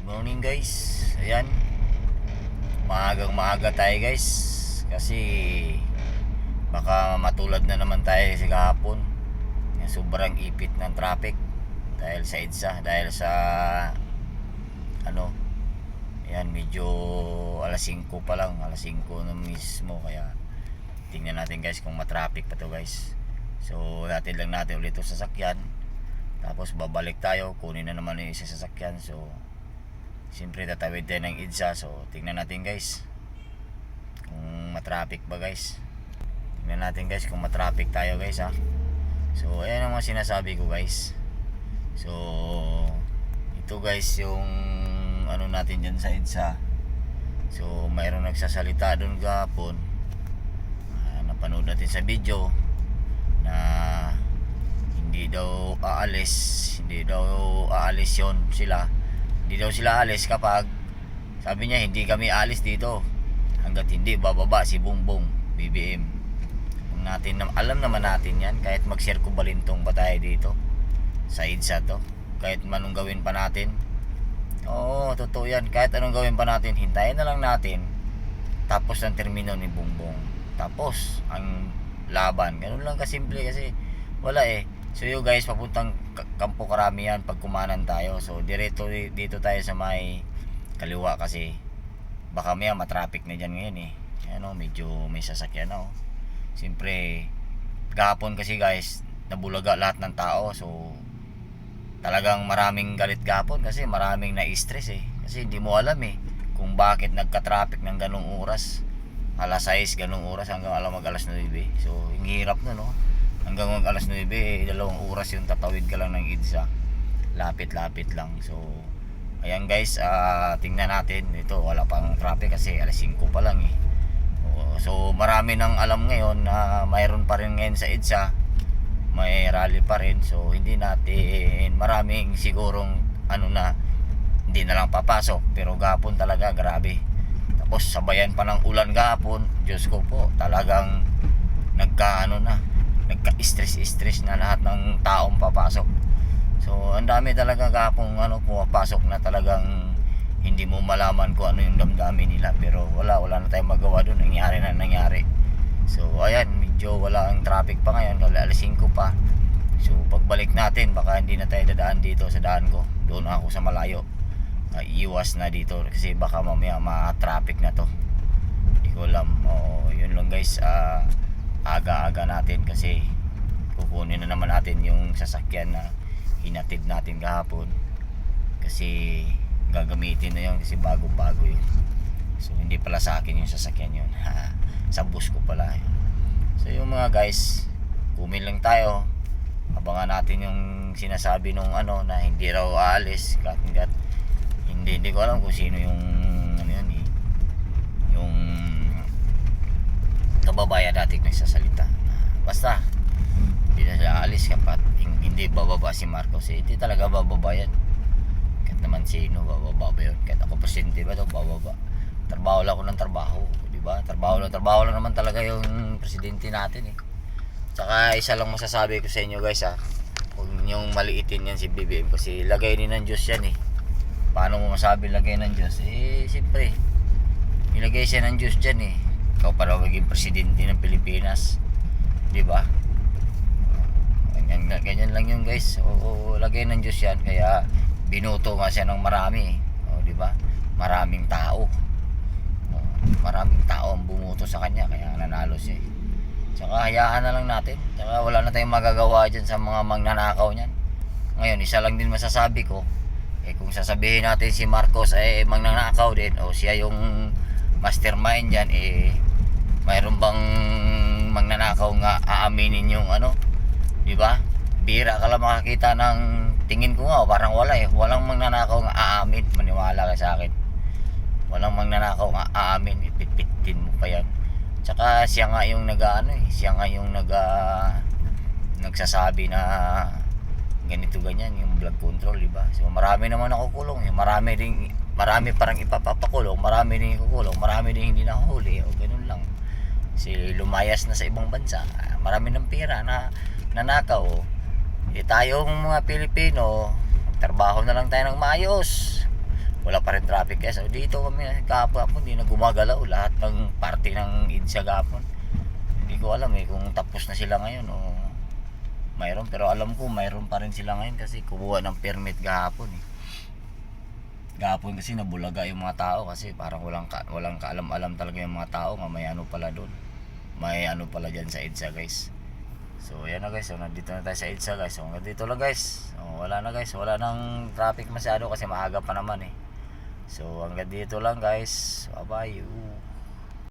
Morning guys. Ayan, maagang maaga tayo guys. Kasi baka matulad na naman tayo sa kahapon. Yung sobrang ipit ng traffic dahil sa EDSA, dahil sa ano, ayan, medyo alas 5 pa lang, alas 5 na mismo. Kaya tingnan natin guys kung matraffic pa to guys. So hatid lang natin ulit sa sasakyan, tapos babalik tayo, kunin na naman yung isa sasakyan. So siyempre tatawid tayo ng EDSA. So tingnan natin guys kung matraffic ba guys. Tingnan natin guys kung matraffic tayo guys ha. So ayan ang mga sinasabi ko guys. So ito guys yung ano natin dyan sa EDSA. So mayroong nagsasalita doon gapon, napanood natin sa video na hindi daw aalis yun sila. Hindi daw sila alis kapag, sabi niya, hindi kami alis dito hanggat hindi bababa si Bongbong BBM. Kung natin, alam naman natin yan, kahit mag-circo balintong pa tayo dito sa EDSA to, kahit manong gawin pa natin. Oo, totoo yan, kahit anong gawin pa natin, hintayin na lang natin tapos ang termino ni Bongbong, tapos ang laban. Ganun lang kasimple, kasi wala eh. So yun guys, papuntang Kampo Karamihan pag kumanan tayo. So diretso dito tayo sa may kaliwa, kasi baka may matraffic na dyan ngayon eh. Ano, medyo may sasakyan na oh. Siyempre gahapon kasi guys, nabulaga lahat ng tao. So talagang maraming galit gahapon kasi maraming na-stress eh. Kasi hindi mo alam eh kung bakit nagka-traffic ng ganung oras. Alas 6 ganung oras hanggang alas 9. So ang hirap na no. Hanggang alas 9, dalawang oras yung tatawid ka lang ng EDSA. Lapit-lapit lang. So ayan guys, tingnan natin. Ito wala pang traffic kasi alas 5 pa lang eh. So marami nang alam ngayon na mayroon pa rin ngayon sa EDSA, may rally pa rin. So hindi natin, maraming sigurong ano na hindi na lang papasok. Pero gahapon talaga grabe. Tapos sabayan pa ng ulan gahapon. Diyos ko po, talagang nagka-stress na lahat ng taong papasok. So ang dami talaga gahapon pumapasok na talagang hindi mo malaman kung ano yung damdamin nila. Pero wala na tayong magawa doon, nangyari. So ayan, medyo wala ang traffic pa ngayon, alas 5 pa. So pagbalik natin, baka hindi na tayo dadaan dito sa daan ko. Doon ako sa malayo, iwas na dito kasi baka mamaya ma-traffic na to. Hindi ko alam. Yun lang guys, aga-aga natin kasi kukunin na naman natin yung sasakyan na hinatid natin kahapon, kasi gagamitin na yun kasi bago-bago yun. So hindi pala sa akin yung sasakyan yun, sa bus ko pala yun. So yung mga guys, kumin lang tayo, abangan natin yung sinasabi nung na hindi raw aalis hanggat hindi ko alam kung sino yung yun eh, yung kababayan natin nagsasalita. Basta hindi na siya alis kapag hindi bababa si Marcos. Hindi talaga bababa yan. Kahit naman sino, bababa ba yun? Kahit ako presidente ba ito, bababa. Trabaho lang ako ng trabaho, diba? Trabaho lang naman talaga yung presidente natin eh. Tsaka isa lang masasabi ko sa inyo guys huwag niyong maliitin yan si BBM, kasi lagay din ng Diyos yan eh. Paano mo masabi lagay ng Diyos? Siyempre ilagay siya ng Diyos dyan eh. Ikaw para maging presidente ng Pilipinas, di ba? Ganyan lang yun guys. Lagay ng Diyos yan, kaya binuto nga siya ng marami, di ba? Maraming tao ang bumuto sa kanya, kaya nanalo siya. Tsaka hayaan na lang natin. Tsaka wala na tayong magagawa dyan sa mga magnanakaw niyan. Ngayon, isa lang din masasabi ko, kung sasabihin natin si Marcos ay magnanakaw din, o siya yung mastermind dyan, mayroon bang magnanakaw nga aaminin yung di ba? Bira ka lang makakita ng, tingin ko nga parang wala walang magnanakaw nga aamin. Maniwala ka sa akin, walang magnanakaw nga aamin. Ipitpitin mo pa yan. Tsaka siya nga yung siya nga yung nagsasabi na ganito ganyan yung blood control, di ba? So marami naman nakukulong, marami parang ipapakulong, marami din ikukulong, marami din hindi nahuli, o ganun lang. Si lumayas na sa ibang bansa, marami ng pera na nanakaw. Tayong mga Pilipino, trabaho na lang tayo ng maayos. wala pa rin traffic guys. So dito kami kahapon, hindi na gumagalaw lahat ng party ng EDSA kahapon. Hindi ko alam kung tapos na sila ngayon o mayroon, pero alam ko mayroon pa rin sila ngayon kasi kumuha ng permit kahapon Gahapon kasi nabulaga yung mga tao kasi parang walang kaalam-alam talaga yung mga tao nga may ano pala doon. May ano pala diyan sa EDSA guys. So ayan na guys, so nandito na tayo sa EDSA guys. So hanggang dito lang guys. So, wala na guys, wala nang traffic masyado kasi maaga pa naman So hanggang dito lang guys. Bye bye.